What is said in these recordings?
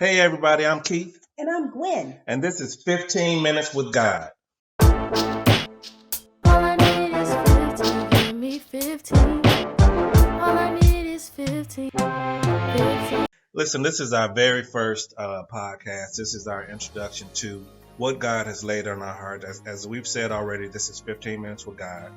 Hey, everybody, I'm Keith, And I'm Gwen. and this is 15 Minutes with God. All I need is 15, give me 15. All I need is 15, 15. Listen, this is our very first podcast. This is our introduction to what God has laid on our heart. As we've said already, this is 15 Minutes with God.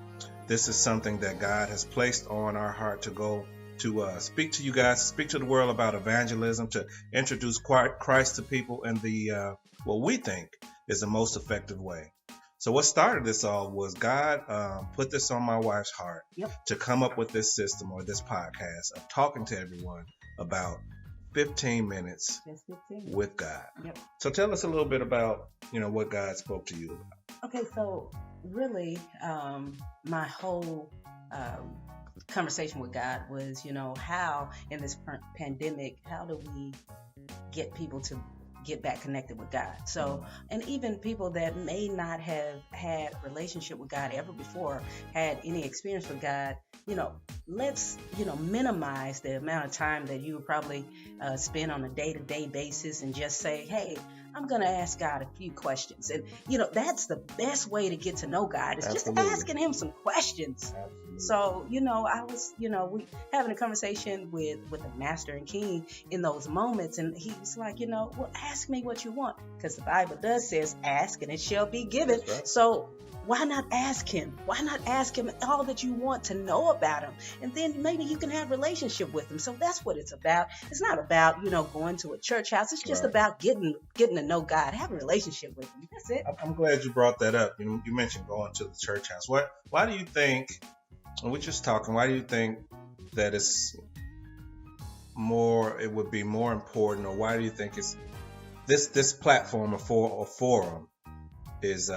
This is something that God has placed on our heart to go to speak to you guys, speak to the world about evangelism, to introduce Christ to people in the what we think is the most effective way. So what started this all was God put this on my wife's heart to come up with this system or this podcast of talking to everyone about 15 minutes Just 15. with God. Yep. So tell us a little bit about, what God spoke to you about. Okay, so really, my whole conversation with God was, how in this pandemic, how do we get people to get back connected with God? So, and even people that may not have had a relationship with God ever before, had any experience with God, let's, minimize the amount of time that you would probably spend on a day-to-day basis and just say, hey, I'm going to ask God a few questions. And, that's the best way to get to know God is just Absolutely. asking him some questions. Absolutely. So, I was, we having a conversation with the master and king in those moments. And he's like, well, ask me what you want. Because the Bible does says, ask and it shall be given. That's right. So why not ask him? Why not ask him all that you want to know about him? And then maybe you can have a relationship with him. So that's what it's about. It's not about, going to a church house. It's just Right. about getting to know God, have a relationship with him. That's it. I'm glad you brought that up. You mentioned going to the church house. Why do you think, and we're just talking, why do you think that it would be more important, or why do you think it's this platform or forum is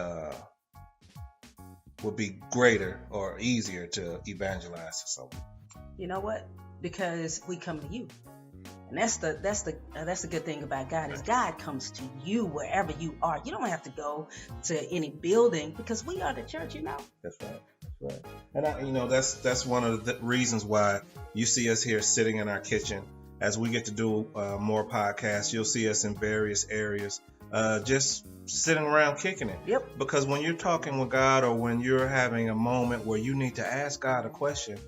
would be greater or easier to evangelize to someone? You know what? Because we come to you. And that's the good thing about God is God comes to you wherever you are. You don't have to go to any building because we are the church, That's right. And that's one of the reasons why you see us here sitting in our kitchen. As we get to do more podcasts, you'll see us in various areas, just sitting around kicking it. Yep. Because when you're talking with God, or when you're having a moment where you need to ask God a question,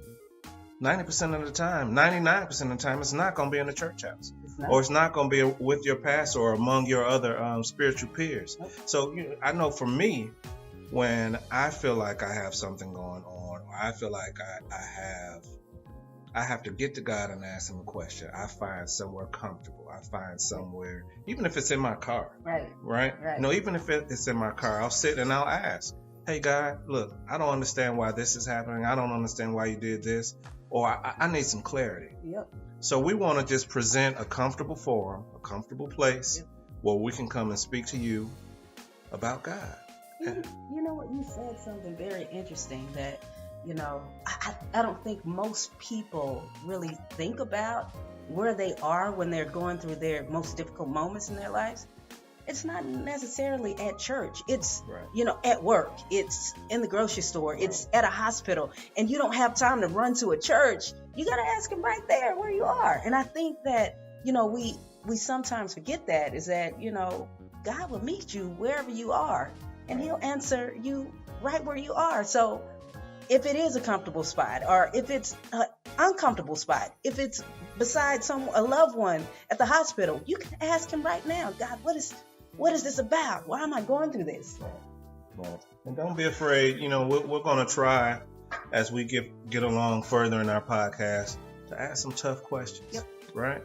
90% of the time, 99% of the time, it's not going to be in the church house. Or it's not going to be with your pastor or among your other spiritual peers. Nope. So I know for me, when I feel like I have something going on, or I feel like I have to get to God and ask him a question, I find somewhere comfortable. I find somewhere, even if it's in my car. Right? Even if it's in my car, I'll sit and I'll ask, hey, God, look, I don't understand why this is happening. I don't understand why you did this. Or I need some clarity. Yep. So we want to just present a comfortable forum, a comfortable place where we can come and speak to you about God. You know what? You said something very interesting that, I don't think most people really think about where they are when they're going through their most difficult moments in their lives. It's not necessarily at church. It's, Right. At work. It's in the grocery store. Right. It's at a hospital. And you don't have time to run to a church. You got to ask him right there where you are. And I think that, we sometimes forget that is that, God will meet you wherever you are. And he'll answer you right where you are. So if it is a comfortable spot, or if it's an uncomfortable spot, if it's beside a loved one at the hospital, you can ask him right now, God, what is this about? Why am I going through this? Right. And don't be afraid. We're going to try, as we get along further in our podcast, to ask some tough questions. Yep. Right?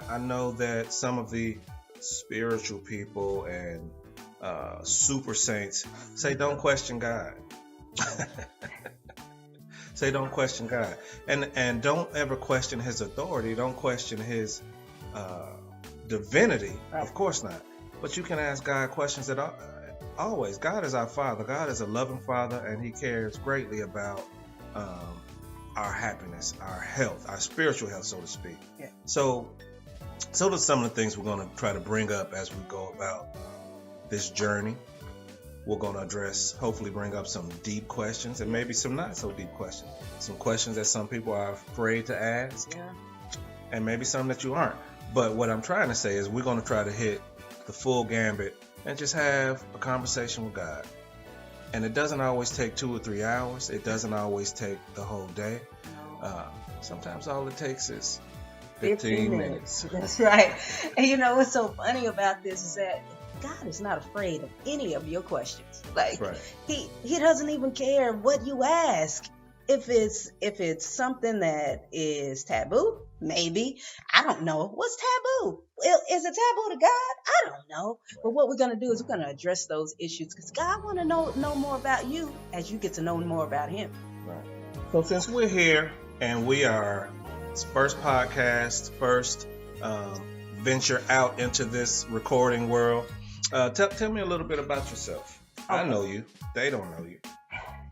I know that some of the spiritual people and super saints say don't question God. Say don't question God, and don't ever question his authority. Don't question his divinity. Right. Of course not. But you can ask God questions that always. God is our Father. God is a loving Father, and he cares greatly about our happiness, our health, our spiritual health, so to speak. Yeah. So that's some of the things we're going to try to bring up as we go about this journey. We're going to address, hopefully bring up some deep questions and maybe some not so deep questions. Some questions that some people are afraid to ask, Yeah. and maybe some that you aren't. But what I'm trying to say is we're going to try to hit the full gambit and just have a conversation with God. And it doesn't always take 2 or 3 hours. It doesn't always take the whole day. Sometimes all it takes is 15 minutes. That's right. And you know what's so funny about this is that God is not afraid of any of your questions. Like Right. he doesn't even care what you ask. If it's something that is taboo, maybe. I don't know. What's taboo? Well, is it taboo to God? I don't know. But what we're gonna do is we're gonna address those issues because God wanna know more about you as you get to know more about him. Right. So since we're here and we are first podcast, first venture out into this recording world, tell me a little bit about yourself. I know you. They don't know you.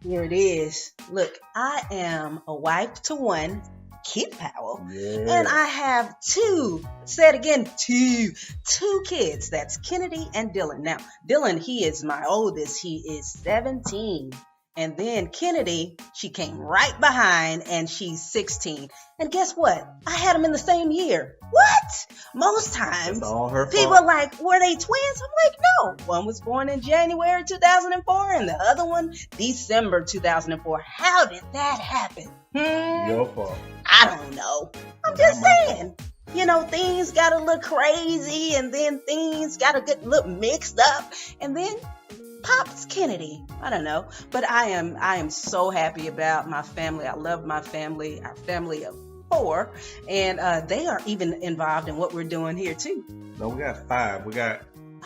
Here it is. Look, I am a wife to one, Keith Powell, and I have two kids. That's Kennedy and Dylan. Now, Dylan, he is my oldest. He is 17. And then Kennedy, she came right behind and she's 16. And guess what? I had them in the same year. What? Most times, It's all her people fault. are like, were they twins? I'm like, no. One was born in January 2004 and the other one December 2004. How did that happen? Your fault. I don't know. I'm just saying. You know, things gotta look crazy and then things gotta look mixed up. And then Pops Kennedy. I don't know. But I am so happy about my family. I love my family, our family of 4. And they are even involved in what we're doing here too. No, we got 5. We got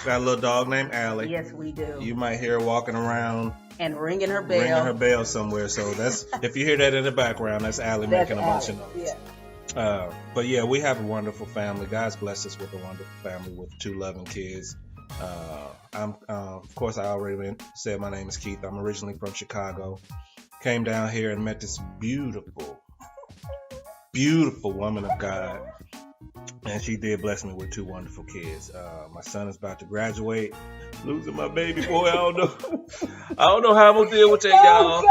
a little dog named Allie. Yes, we do. You might hear her walking around, And ringing her bell. ringing her bell somewhere. So that's if you hear that in the background, that's Allie That's making a bunch of Allie, noise. yeah. But yeah, we have a wonderful family. God's blessed us with a wonderful family with 2 loving kids. Of course, I already said my name is Keith. I'm originally from Chicago. Came down here and met this beautiful woman of God. And she did bless me with 2 wonderful kids. My son is about to graduate. Losing my baby boy. I don't know how I'm gonna deal with that, y'all.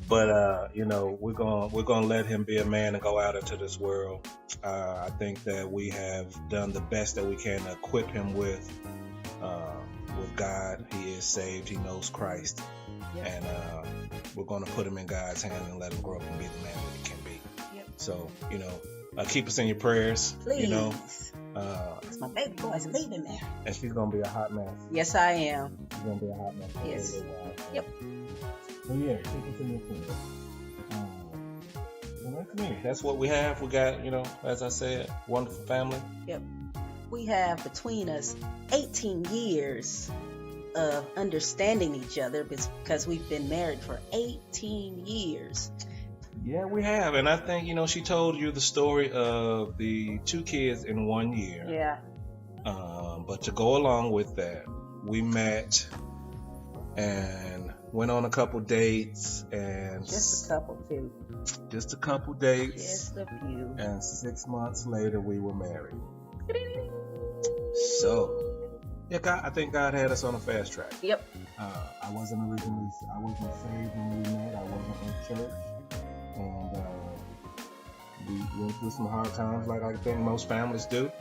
But you know, we're gonna let him be a man and go out into this world. I think that we have done the best that we can to equip him with God. He is saved. He knows Christ, and we're gonna put him in God's hand and let him grow up and be the man that he can be. Yep. So you know, keep us in your prayers. Please. You know, It's my baby boy's leaving now. and she's gonna be a hot mess. Yes, I am. She's gonna be a hot mess. for a Yes. little while, so. Yep. So yeah, keep us in your prayers. So that's me. That's what we have. We got, you know, as I said, wonderful family. We have between us 18 years of understanding each other because we've been married for 18 years. Yeah, we have. And I think, you know, she told you the story of the 2 kids in 1 year. Yeah. But to go along with that, we met and went on a couple dates and Just a couple, too. just a couple dates. Just a few. And 6 months later, we were married. So, yeah, I think God had us on a fast track. Yep. I wasn't saved when we met. I wasn't in church, and we went through some hard times, like I think most families do.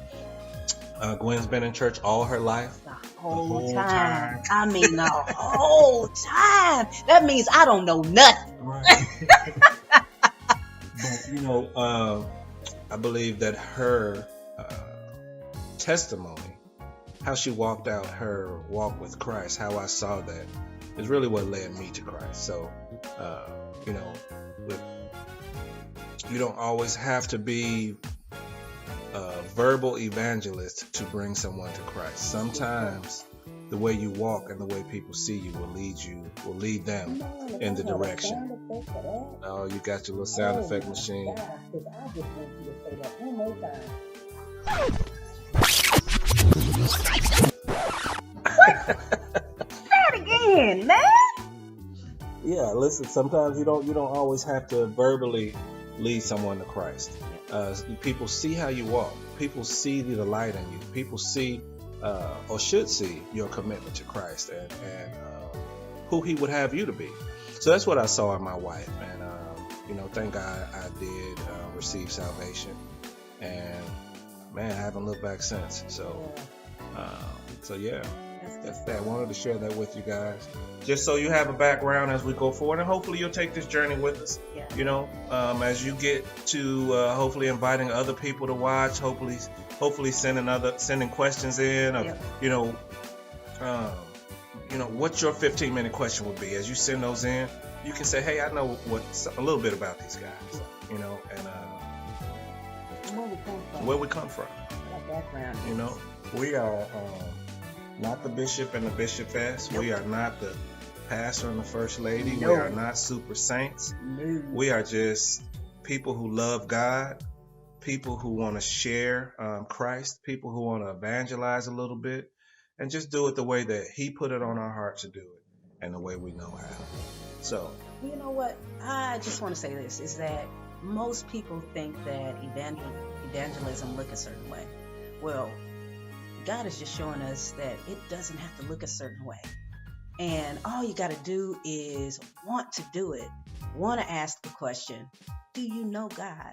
Gwen's been in church all her life. The whole whole time. time. I mean, the whole time. That means I don't know nothing. Right. But you know, I believe that her testimony, how she walked out her walk with Christ, how I saw that, is really what led me to Christ. So, you know, you don't always have to be a verbal evangelist to bring someone to Christ. Sometimes the way you walk and the way people see you will lead them in the direction. Oh, you got your little sound effect machine. Say it again, man. Yeah, listen, sometimes you don't always have to verbally lead someone to Christ. People see how you walk. People see the light in you. People see or should see your commitment to Christ and who he would have you to be. So that's what I saw in my wife. And, you know, thank God I did received salvation, and man, I haven't looked back since. So, yeah, that's that. I wanted to share that with you guys, just so you have a background as we go forward, and hopefully you'll take this journey with us. Yeah. You know, as you get to hopefully inviting other people to watch, hopefully sending questions in of, what your 15-minute question would be. As you send those in, you can say, hey, I know a little bit about these guys, and where we come from. What background? You know, we are not the bishop and the bishopess. Nope. We are not the pastor and the first lady. No. We are not super saints. No. We are just people who love God, people who want to share Christ, people who want to evangelize a little bit, and just do it the way that He put it on our heart to do it, and the way we know how. So, You know what? I just want to say this, is that most people think that evangelism look a certain way. Well, God is just showing us that it doesn't have to look a certain way. And all you got to do is want to do it, want to ask the question, do you know God?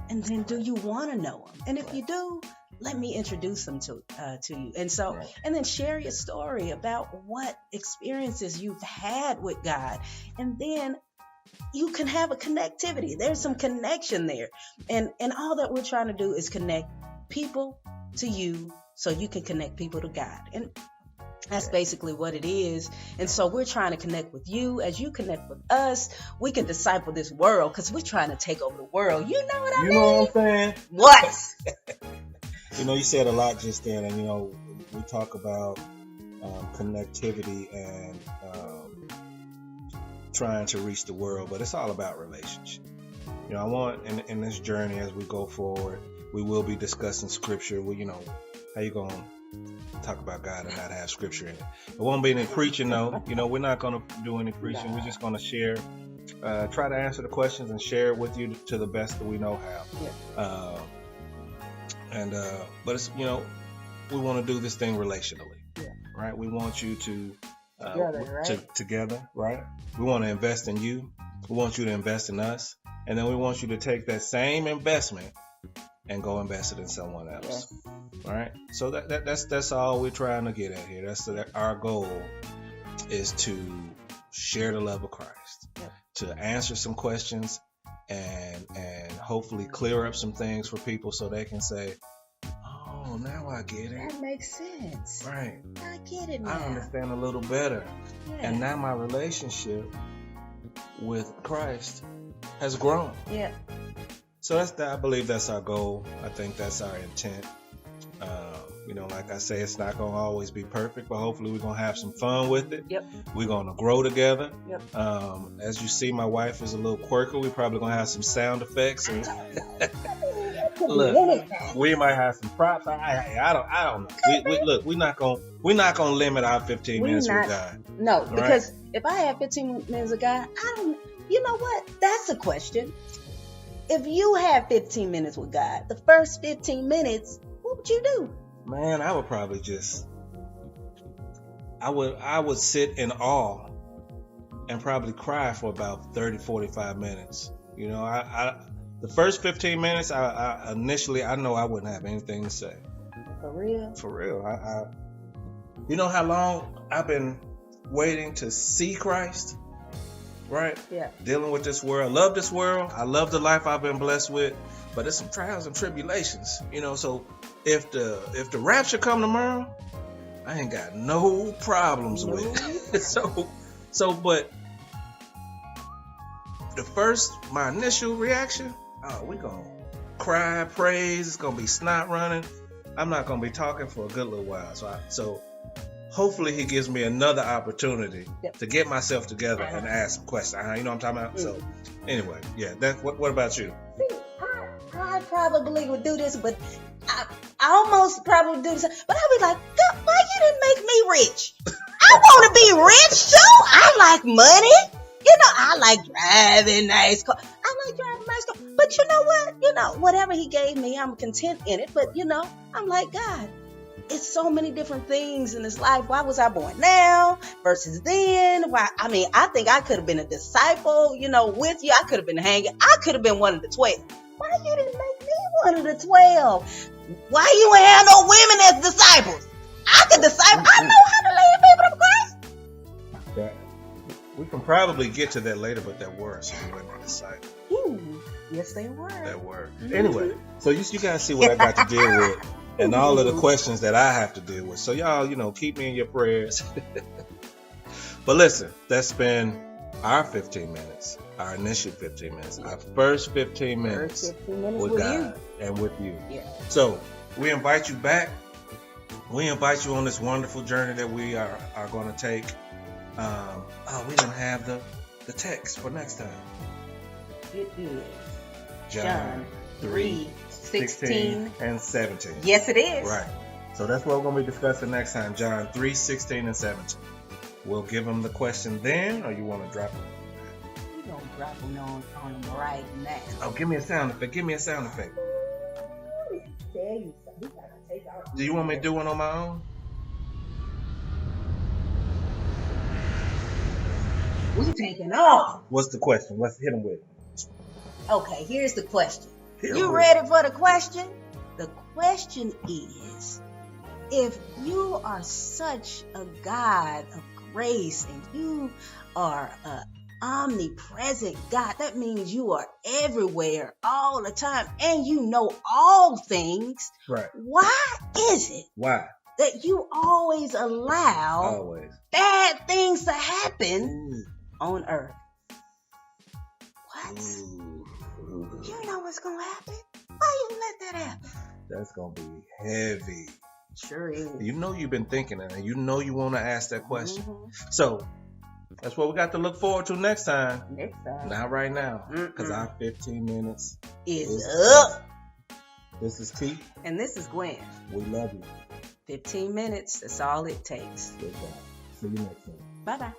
And then do you want to know Him? And if you do, let me introduce Him to you. And so, and then share your story about what experiences you've had with God. And then you can have a connectivity. There's some connection there. And all that we're trying to do is connect people to you so you can connect people to God. And that's basically what it is. And so we're trying to connect with you. As you connect with us, we can disciple this world, because we're trying to take over the world. You know what I mean? you know what I'm saying? What? You said a lot just then, and we talk about connectivity and trying to reach the world, but it's all about relationship. I want in this journey as we go forward, we will be discussing scripture. How you gonna talk about God and not have scripture in it? It won't be any preaching though. We're not gonna do any preaching. We're just gonna share, try to answer the questions and share it with you to the best that we know how. But it's we want to do this thing relationally, right? We want you to together, right? We want to invest in you. We want you to invest in us, and then we want you to take that same investment and go invest it in someone else. All right. So that's all we're trying to get at here. That's our goal, is to share the love of Christ, to answer some questions, and hopefully clear up some things for people so they can say, oh, now I get it. That makes sense. Right. I get it now. I understand a little better. Yeah. And now my relationship with Christ has grown. Yeah. So I believe that's our goal. I think that's our intent. Like I say, it's not going to always be perfect, but hopefully we're going to have some fun with it. Yep. We're going to grow together. Yep. As you see, my wife is a little quirky. We're probably going to have some sound effects. And look, we might have some props. I don't know. We're not going to limit our 15 minutes with God. No, because if I have 15 minutes with God, you know what? That's a question. If you have 15 minutes with God, the first 15 minutes, what would you do? Man, I would probably I would sit in awe and probably cry for about 30, 45 minutes. The first 15 minutes, I initially, I know I wouldn't have anything to say. For real? For real. You know how long I've been waiting to see Christ? Right? Yeah. Dealing with this world. I love this world. I love the life I've been blessed with. But there's some trials and tribulations. So if the rapture come tomorrow, I ain't got no problems with it. But my initial reaction, we gonna cry, praise, it's gonna be snot running. I'm not gonna be talking for a good little while. So hopefully he gives me another opportunity to get myself together and ask some questions. You know what I'm talking about? So anyway, what about you? See, I probably would do this, but I almost probably do this. But I'd be like, God, why you didn't make me rich? I want to be rich too. I like money. I like driving nice cars. But you know what? Whatever he gave me, I'm content in it. But I'm like, God, it's so many different things in this life. Why was I born now versus then? Why? I think I could have been a disciple, with you. I could have been hanging. I could have been one of the 12. Why you didn't make me one of the 12? Why you ain't have no women as disciples? I can disciple. I know how to lead people to Christ. That, we can probably get to that later, but there were some women disciples. Yes, they were. There were. Mhm. Anyway, so you guys see what I got to deal with and all of the questions that I have to deal with. So y'all, keep me in your prayers. But listen, that's been our 15 minutes, our initial 15 minutes, our first 15 minutes, 15 minutes with with God and with you. Yeah. So we invite you back. We invite you on this wonderful journey that we are going to take. We don't have the text for next time. It is John 3:16 and 17. Yes, it is. Right. So that's what we're going to be discussing next time. John 3:16 and 17. We'll give them the question then, or you want to drop it? We're going to drop them on them right now. Oh, give me a sound effect. Give me a sound effect. Tell you something. We gotta take our Do you want me to do one on my own? We taking off. What's the question? Let's hit them with it. Okay, here's the question. Hit 'em You with ready for the question? The question is, if you are such a God of grace and you are an omnipresent God, that means you are everywhere all the time and you know all things. Right. Why is it Why? that you always allow Always. bad things to happen on earth? What? Ooh. You know what's gonna happen? Why you let that happen? That's going to be heavy. Sure is. You know you've been thinking it, and you know you want to ask that question. Mhm. So that's what we got to look forward to next time. Next time Not right now, because Mm-mm. our 15 minutes is is up. This is T. And this is Gwen. We love you. 15 minutes, that's all it takes. Goodbye. See you next time. Bye bye.